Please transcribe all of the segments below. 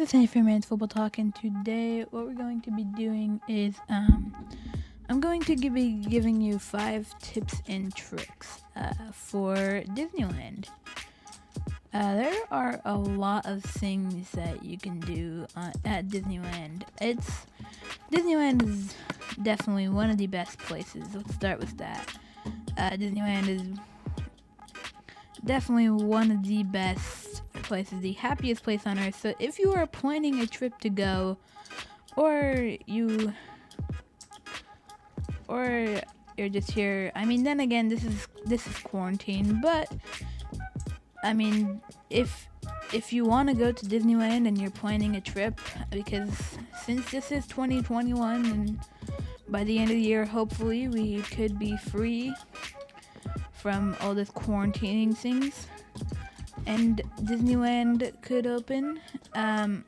is Fantasyland Football Talk, and today what we're going to be doing is I'm going to be giving you 5 tips and tricks for Disneyland. There are a lot of things that you can do at Disneyland. Disneyland is definitely one of the best places. Let's start with that. Disneyland is definitely one of the best places, the happiest place on earth. So if you are planning a trip to go, or you're just here, then again, this is quarantine, but if you want to go to Disneyland and you're planning a trip, because since this is 2021 and by the end of the year hopefully we could be free from all this quarantining things and Disneyland could open, I'm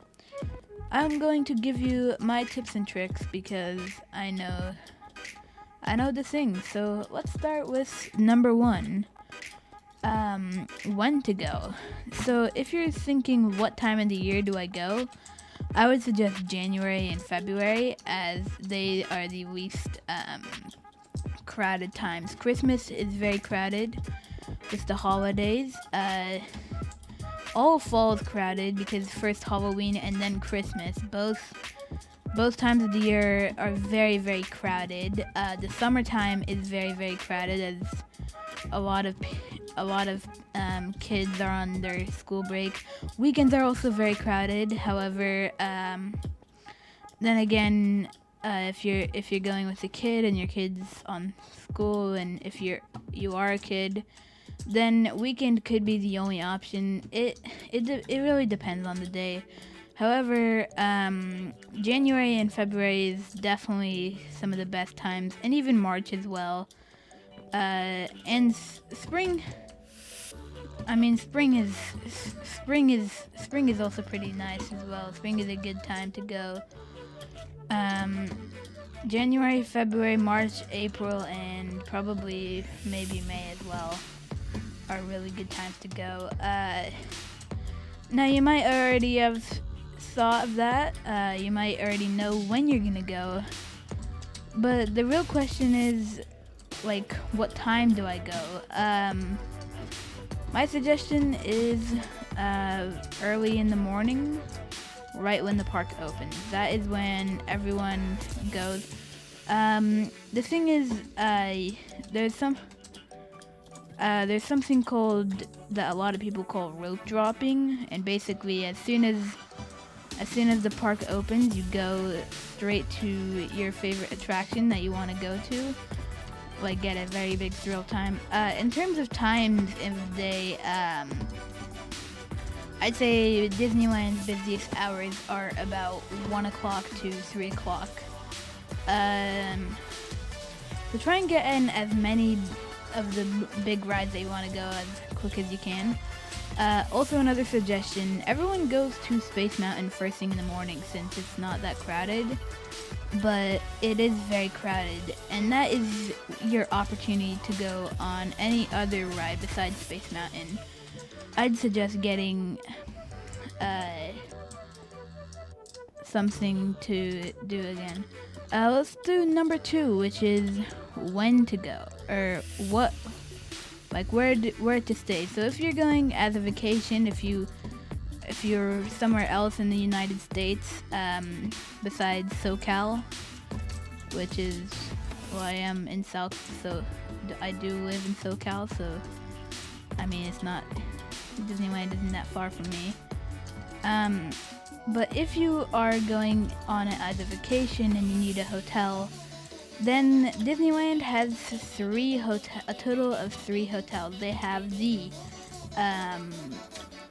going to give you my tips and tricks because I know the things. So let's start with number 1. When to go. So if you're thinking what time of the year do I go, I would suggest January and February as they are the least crowded times. Christmas is very crowded. Just the holidays. All of fall is crowded because first Halloween and then Christmas. Both times of the year are very, very crowded. The summertime is very, very crowded as a lot of kids are on their school break. Weekends are also very crowded. However, then again, if you're going with a kid and your kid's on school, and if you are a kid, then weekend could be the only option. It really depends on the day. However, January and February is definitely some of the best times, and even March as well. And spring. Spring is also pretty nice as well. Spring is a good time to go. January, February, March, April, and probably maybe May as well are really good times to go. Now you might already have thought of that. You might already know when you're gonna go. But the real question is, what time do I go? My suggestion is early in the morning, right when the park opens. That is when everyone goes. The thing is, there's something called that a lot of people call rope dropping, and basically as soon as the park opens, you go straight to your favorite attraction that you want to go to. Get a very big thrill time. In terms of times in the day, I'd say Disneyland's busiest hours are about 1 o'clock to 3 o'clock. So try and get in as many of the big rides that you want to go as quick as you can. Also, another suggestion, everyone goes to Space Mountain first thing in the morning since it's not that crowded. But it is very crowded, and that is your opportunity to go on any other ride besides Space Mountain. I'd suggest getting something to do again. Let's do number 2, which is when to go, or where to stay. So if you're going as a vacation, if you're somewhere else in the United States, besides SoCal, which is, I am in South, so I do live in SoCal, so, it's not, Disneyland isn't that far from me. But if you are going on it as a vacation and you need a hotel, then Disneyland has a total of 3 hotels. They have the,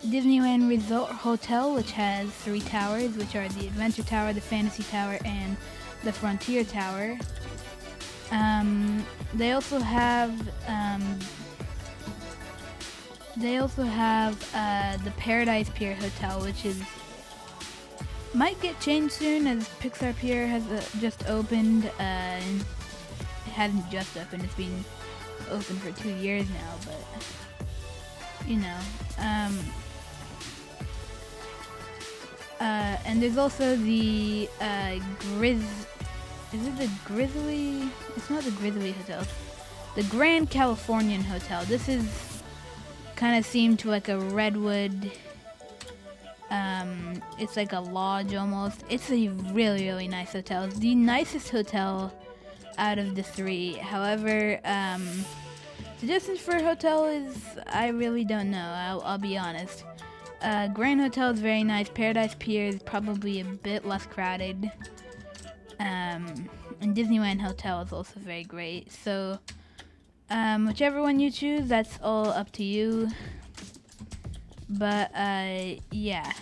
Disneyland Resort Hotel, which has 3 towers, which are the Adventure Tower, the Fantasy Tower, and the Frontier Tower. They also have the Paradise Pier Hotel, which might get changed soon as Pixar Pier has just opened. It hasn't just opened; it's been open for 2 years now, but And there's also the Is it the Grizzly? It's not the Grizzly Hotel. The Grand Californian Hotel. This is kind of themed to like a redwood. It's like a lodge almost. It's a really, really nice hotel. It's the nicest hotel out of the three. However, suggestions for a hotel is, I really don't know. I'll be honest. Grand Hotel is very nice. Paradise Pier is probably a bit less crowded. And Disneyland Hotel is also very great. So, whichever one you choose, that's all up to you. But, yeah.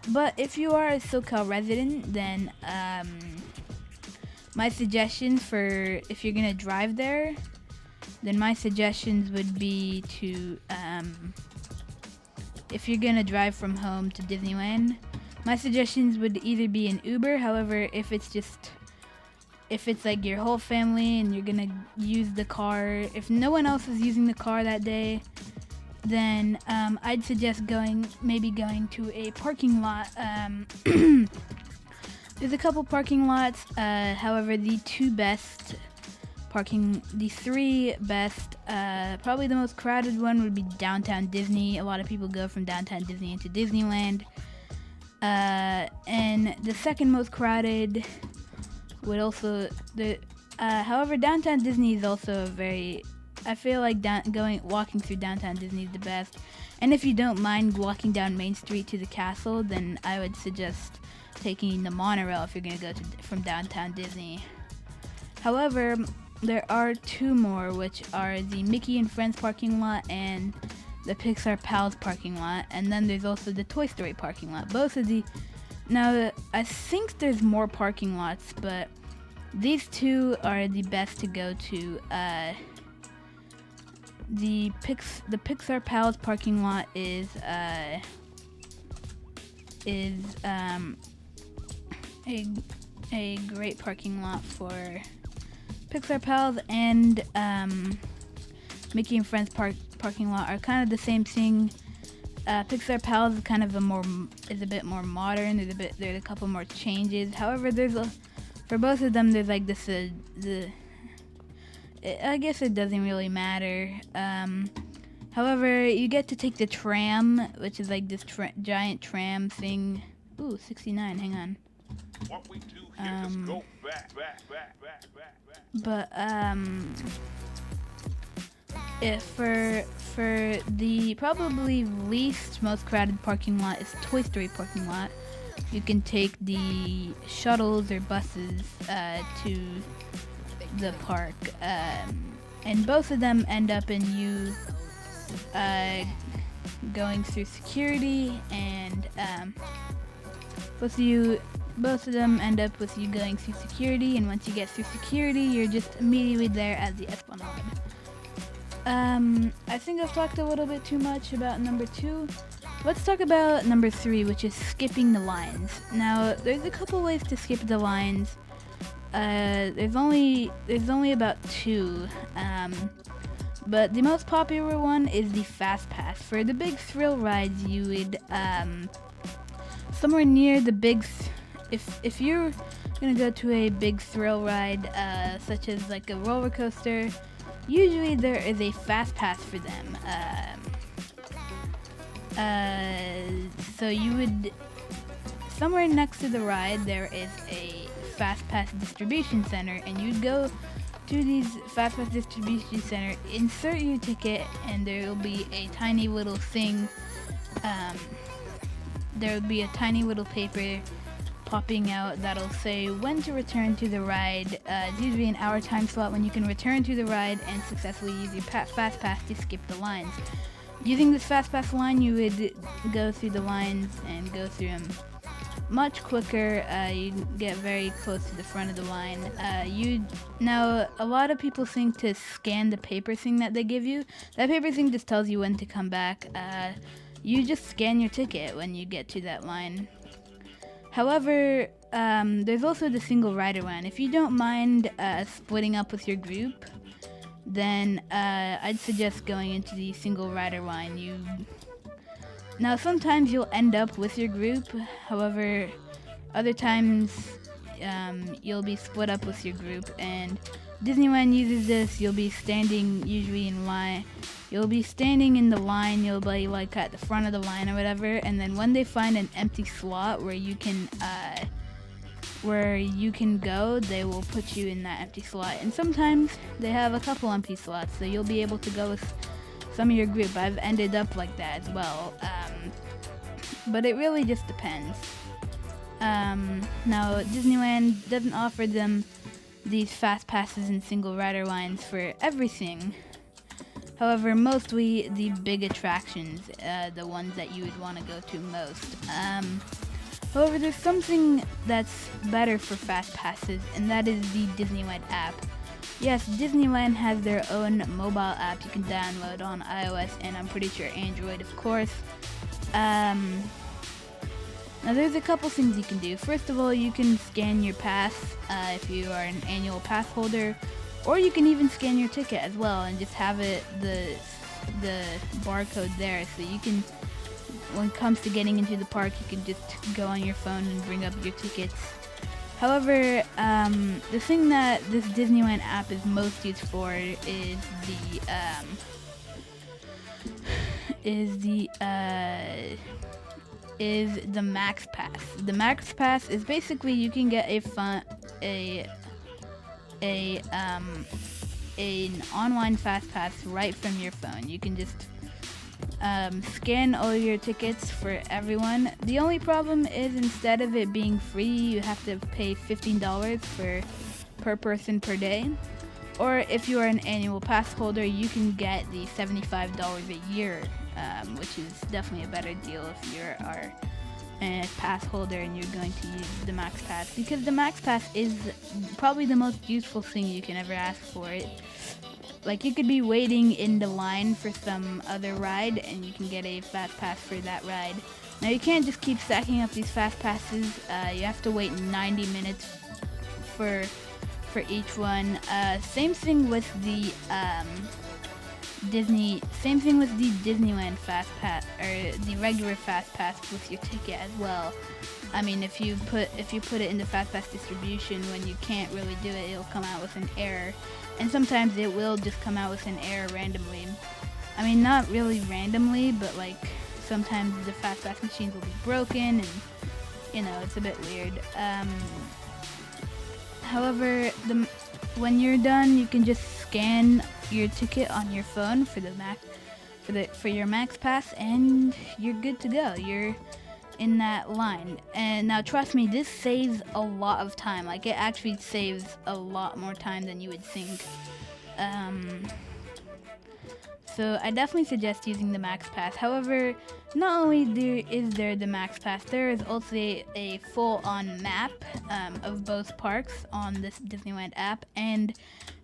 But if you are a SoCal resident, then, my suggestions for if you're gonna drive there, then my suggestions would be to, if you're gonna drive from home to Disneyland, my suggestions would either be an Uber. However, if it's like your whole family and you're gonna use the car, if no one else is using the car that day, then I'd suggest maybe going to a parking lot. There's a couple parking lots. However, the three best, probably the most crowded one would be Downtown Disney. A lot of people go from Downtown Disney into Disneyland. And the second most crowded would also however, Downtown Disney is also I feel like walking through Downtown Disney is the best. And if you don't mind walking down Main Street to the castle, then I would suggest taking the monorail if you're gonna go from Downtown Disney. However, there are two more, which are the Mickey and Friends parking lot and the Pixar Pals parking lot, and then there's also the Toy Story parking lot. Now, I think there's more parking lots, but these two are the best to go to. The Pixar Pals parking lot is a great parking lot for Pixar Pals, and Mickey and Friends parking lot are kind of the same thing. Pixar Pals is kind of a bit more modern. There's a couple more changes. However, for both of them, there's like this I guess it doesn't really matter. However, you get to take the tram, which is like this giant tram thing. Ooh, 69. Hang on. What we do here, just go back. But if for the probably least most crowded parking lot is Toy Story parking lot. You can take the shuttles or buses to the park, and both of them end up in you going through security, and both of them end up with you going through security, and once you get through security, you're just immediately there at the Esplanade. I think I've talked a little bit too much about number 2. Let's talk about number 3, which is skipping the lines. Now, there's a couple ways to skip the lines. There's only about 2. But the most popular one is the Fast Pass. For the big thrill rides, you would somewhere near the if you're gonna go to a big thrill ride, such as like a roller coaster, usually there is a Fast Pass for them. So you would, somewhere next to the ride, there is a Fast Pass distribution center, and you'd go to these Fast Pass distribution center, insert your ticket, and there will be a tiny little thing. There will be a tiny little paper popping out that'll say when to return to the ride. It's usually an hour time slot when you can return to the ride and successfully use your Fast Pass to skip the lines. Using this Fast Pass line, you would go through the lines and go through them much quicker. You get very close to the front of the line. Now, a lot of people think to scan the paper thing that they give you. That paper thing just tells you when to come back. You just scan your ticket when you get to that line. However, there's also the single rider one. If you don't mind splitting up with your group, then I'd suggest going into the single rider line. Now, sometimes you'll end up with your group. However, other times you'll be split up with your group. And Disneyland uses this. You'll be standing usually in line. You'll be standing in the line. You'll be like at the front of the line or whatever. And then when they find an empty slot where you can go, they will put you in that empty slot. And sometimes they have a couple empty slots, so you'll be able to go with some of your group. I've ended up like that as well. But it really just depends. Now, Disneyland doesn't offer them these fast passes and single rider lines for everything. However, mostly the big attractions, the ones that you would want to go to most. However, there's something that's better for fast passes, and that is the Disneyland app. Yes, Disneyland has their own mobile app you can download on iOS, and I'm pretty sure Android, of course. Now, there's a couple things you can do. First of all, you can scan your pass if you are an annual pass holder, or you can even scan your ticket as well and just have the barcode there, so you can, when it comes to getting into the park, you can just go on your phone and bring up your tickets. However, the thing that this Disneyland app is most used for is the Max Pass. The Max Pass is basically you can get an online fast pass right from your phone. You can just scan all your tickets for everyone. The only problem is, instead of it being free, you have to pay $15 per person per day. Or if you are an annual pass holder, you can get the $75 a year, which is definitely a better deal if you are a pass holder and you're going to use the Max Pass, because the Max Pass is probably the most useful thing you can ever ask for. It, like, you could be waiting in the line for some other ride and you can get a fast pass for that ride. Now, you can't just keep stacking up these fast passes. You have to wait 90 minutes for each one. Same thing with the Disneyland fast pass, or the regular fast pass with your ticket as well. I mean, if you put it in the fast pass distribution, when you can't really do it, it'll come out with an error, and sometimes it will just come out with an error randomly. I mean, not really randomly, but like sometimes the fast pass machines will be broken, and it's a bit weird. However, when you're done, you can just scan your ticket on your phone for your Max Pass, and you're good to go. You're in that line. And now, trust me, this saves a lot of time. Like, it actually saves a lot more time than you would think. So I definitely suggest using the Max Pass. However, not only is there the Max Pass, there is also a full-on map of both parks on this Disneyland app, and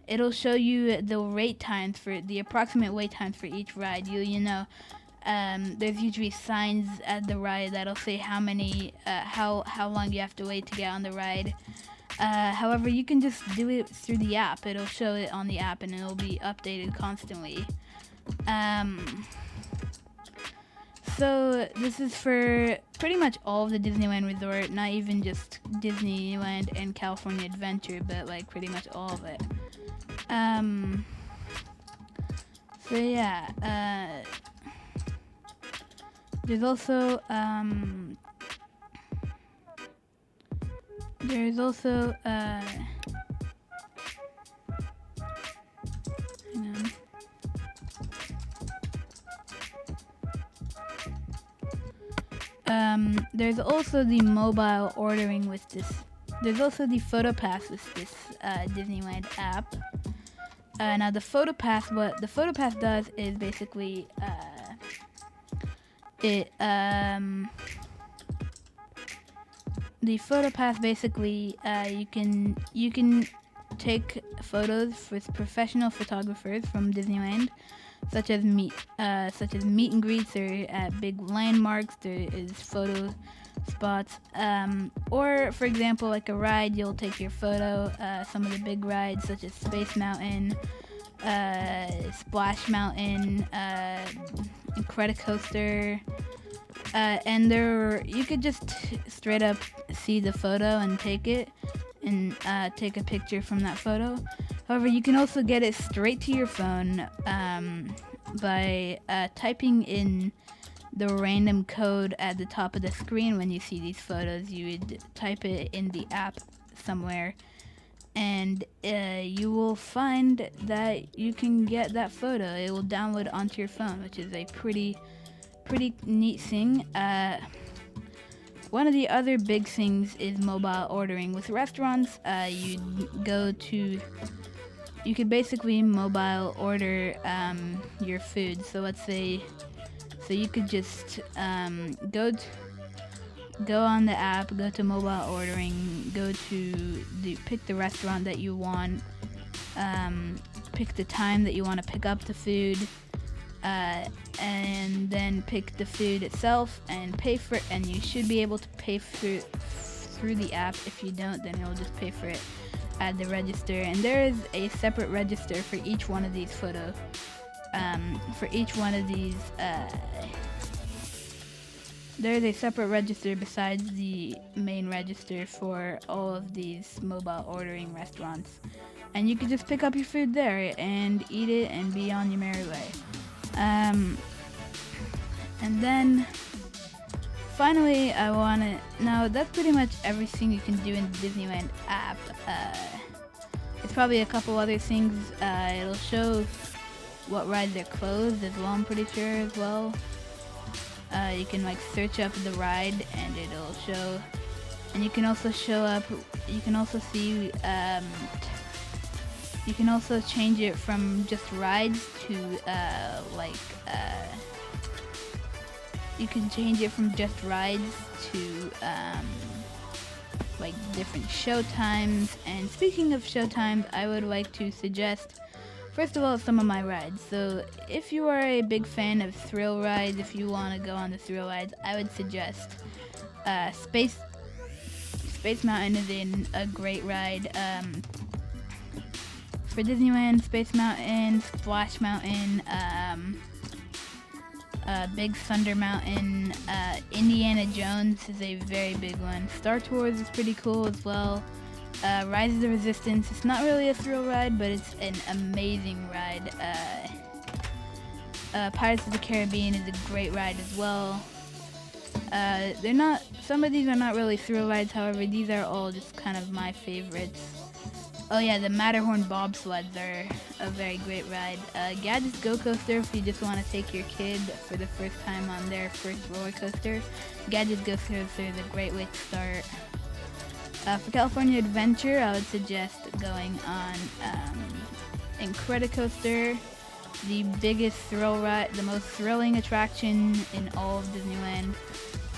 it'll show you the approximate wait times for each ride. There's usually signs at the ride that'll say how long you have to wait to get on the ride. However, you can just do it through the app. It'll show it on the app, and it'll be updated constantly. So this is for pretty much all of the Disneyland Resort, not even just Disneyland and California Adventure, but like pretty much all of it. So yeah, there's also hang on. There's also the mobile ordering with this. There's also the Photopass with this Disneyland app. Now what the Photopass does is basically the Photopass basically you can take photos with professional photographers from Disneyland, such as meet and greets, or at big landmarks. There is photo spots, or for example, like a ride, you'll take your photo. Some of the big rides, such as Space Mountain, Splash Mountain, Incredicoaster, And you could just straight up see the photo and take it and take a picture from that photo. However, you can also get it straight to your phone by typing in the random code at the top of the screen. When you see these photos, you would type it in the app somewhere, and you will find that you can get that photo. It will download onto your phone, which is a pretty neat thing. One of the other big things is mobile ordering. With restaurants, you could basically mobile order your food. So let's say, you could just go on the app, go to mobile ordering, pick the restaurant that you want, pick the time that you want to pick up the food, and then pick the food itself and pay for it. And you should be able to pay through the app. If you don't, then it'll just pay for it at the register. And there is a separate register for each one of these there's a separate register besides the main register for all of these mobile ordering restaurants. And you can just pick up your food there and eat it and be on your merry way. And then finally, now that's pretty much everything you can do in the Disneyland app. It's probably a couple other things. It'll show what rides are closed as well, I'm pretty sure as well. You can search up the ride and it'll show, and you can also see, you can also change it from just rides to you can change it from just rides to different show times. And speaking of show times, I would like to suggest, first of all, some of my rides. So if you are a big fan of thrill rides, if you want to go on the thrill rides, I would suggest Space Mountain is a great ride. For Disneyland, Space Mountain, Splash Mountain, Big Thunder Mountain, Indiana Jones is a very big one. Star Tours is pretty cool as well. Rise of the Resistance, it's not really a thrill ride, but it's an amazing ride. Pirates of the Caribbean is a great ride as well. Some of these are not really thrill rides, however, these are all just kind of my favorites. Oh yeah, the Matterhorn bobsleds are a very great ride. Gadget's Go Coaster, if you just want to take your kid for the first time on their first roller coaster, Gadget's Go Coaster is a great way to start. For California Adventure, I would suggest going on Incredicoaster, the biggest thrill ride, the most thrilling attraction in all of Disneyland.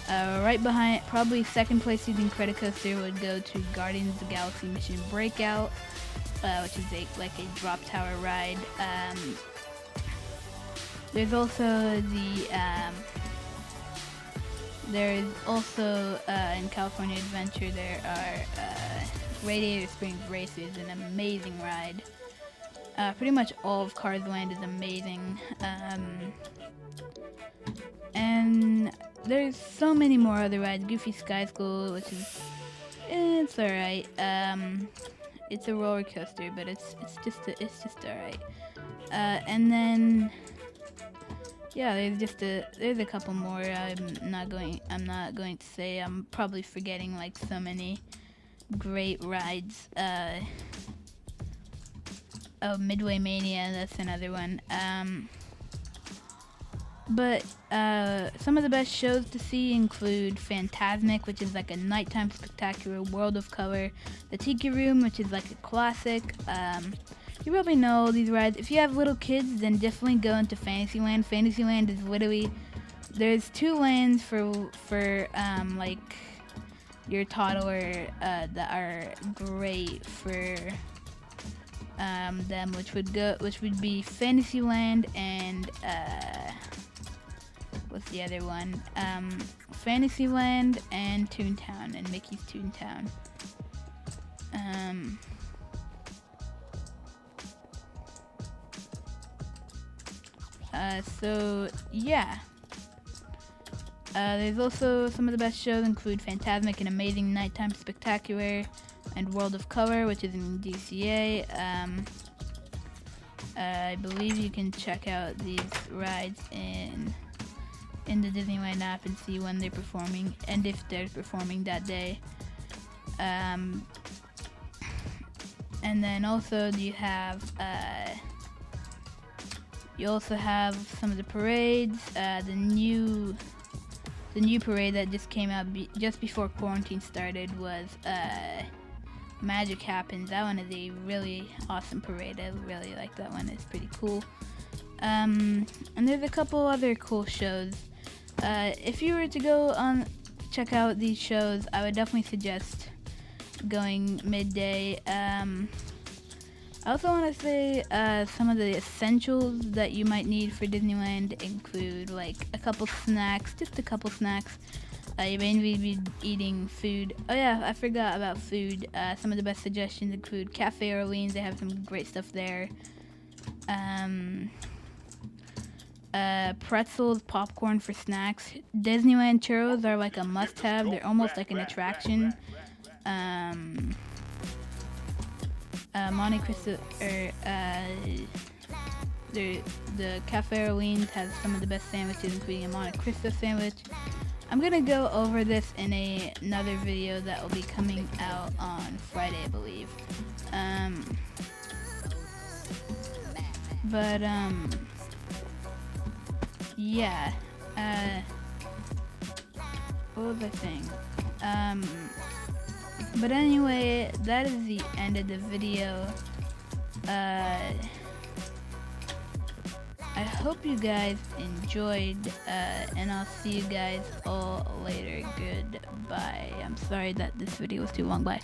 Right behind, probably second place in Incredicoaster would go to Guardians of the Galaxy Mission Breakout, which is a drop tower ride. There's also in California Adventure, there are Radiator Springs Racers, an amazing ride. Pretty much all of Cars Land is amazing. And there's so many more other rides. Goofy Sky School, which is, it's alright. It's a roller coaster, but it's just alright. And then, yeah, there's a couple more. I'm not going to say. I'm probably forgetting so many great rides. Midway Mania, that's another one. But some of the best shows to see include Fantasmic, which is a nighttime spectacular world of color. The Tiki Room, which is a classic. You probably know these rides. If you have little kids, then definitely go into Fantasyland. Fantasyland is literally, there's two lands for your toddler that are great for them, which would be Fantasyland and what's the other one? Fantasyland and Toontown, and Mickey's Toontown. So yeah. There's also some of the best shows include Fantasmic and Amazing Nighttime Spectacular and World of Color, which is in DCA. I believe you can check out these rides in the Disneyland app and see when they're performing and if they're performing that day. And then also you also have some of the parades. The new parade that just came out just before quarantine started was Magic Happens. That one is a really awesome parade. I really like that one. It's pretty cool. And there's a couple other cool shows. If you were to go check out these shows, I would definitely suggest going midday. I also want to say some of the essentials that you might need for Disneyland include like a couple snacks, just a couple snacks. You mainly be eating food. Oh yeah, I forgot about food. Some of the best suggestions include Cafe Orleans. They have some great stuff there. Pretzels, popcorn for snacks. Disneyland churros are like a must-have. They're almost like an attraction. Monte Cristo, the Cafe Orleans has some of the best sandwiches, including a Monte Cristo sandwich. I'm gonna go over this in another video that will be coming out on Friday, I believe. Yeah. What was I saying? But anyway, that is the end of the video. I hope you guys enjoyed, and I'll see you guys all later. Goodbye. I'm sorry that this video was too long. Bye.